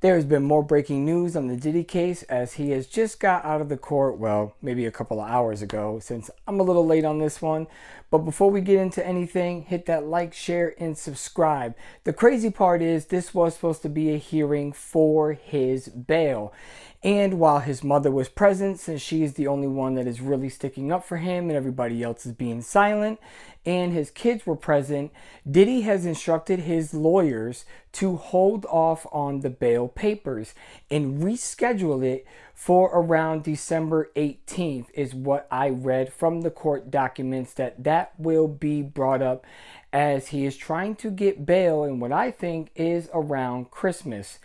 There has been more breaking news on the Diddy case as he has just got out of the court, well, maybe a couple of hours ago, since I'm a little late on this one. But before we get into anything, hit that like, share, and subscribe. The crazy part is this was supposed to be a hearing for his bail. And while his mother was present, since she is the only one that is really sticking up for him and everybody else is being silent, and his kids were present, Diddy has instructed his lawyers to hold off on the bail papers and reschedule it for around December 18th is what I read from the court documents, that will be brought up as he is trying to get bail in what I think is around Christmas.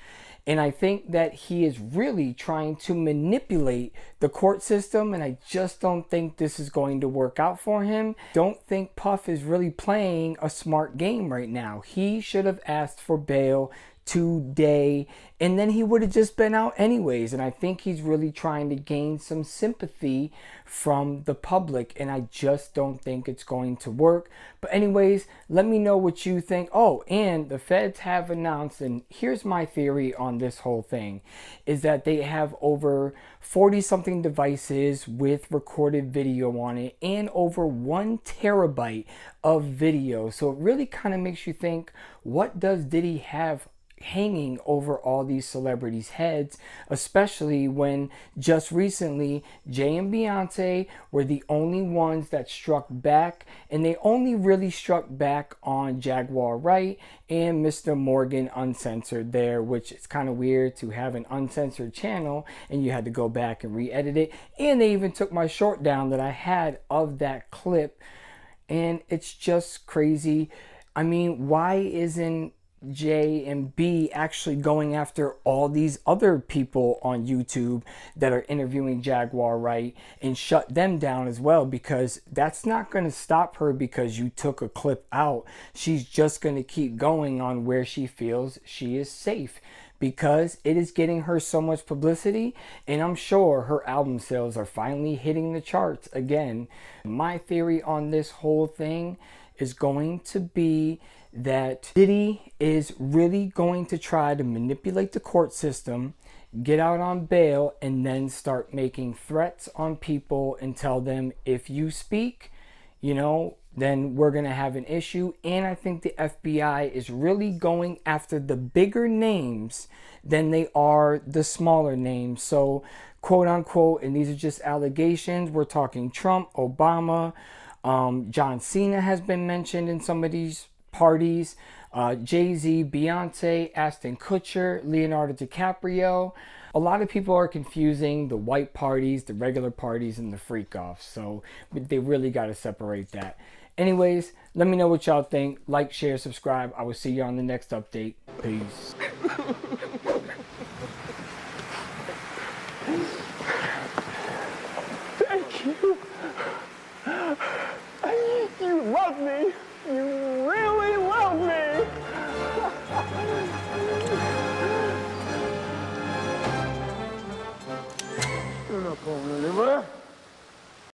And I think that he is really trying to manipulate the court system, and I just don't think this is going to work out for him. Don't think Puff is really playing a smart game right now. He should have asked for bail today, and then he would have just been out anyways. And I think he's really trying to gain some sympathy from the public, and I just don't think it's going to work. But anyways, let me know what you think. Oh, and the feds have announced, and here's my theory on this whole thing, is that they have over 40 something devices with recorded video on it and over 1 terabyte of video. So it really kind of makes you think, what does Diddy have hanging over all these celebrities' heads, especially when just recently Jay and Beyonce were the only ones that struck back, and they only really struck back on Jaguar Wright and Mr. Morgan Uncensored there, which is kind of weird to have an uncensored channel and you had to go back and re-edit it. And they even took my short down that I had of that clip, and it's just crazy. I mean, why isn't J and B actually going after all these other people on YouTube that are interviewing Jaguar Wright and shut them down as well? Because that's not going to stop her because you took a clip out. She's just going to keep going on where she feels she is safe, because it is getting her so much publicity, and I'm sure her album sales are finally hitting the charts again. My theory on this whole thing is going to be that Diddy is really going to try to manipulate the court system, get out on bail, and then start making threats on people and tell them, if you speak, then we're going to have an issue. And I think the FBI is really going after the bigger names than they are the smaller names. So, quote unquote, and these are just allegations, we're talking Trump, Obama, John Cena has been mentioned in some of these parties, Jay-Z, Beyonce, Ashton Kutcher, Leonardo DiCaprio. A lot of people are confusing the white parties, the regular parties, and the freak-offs. So they really got to separate that. Anyways, let me know what y'all think. Like, share, subscribe. I will see you on the next update. Peace.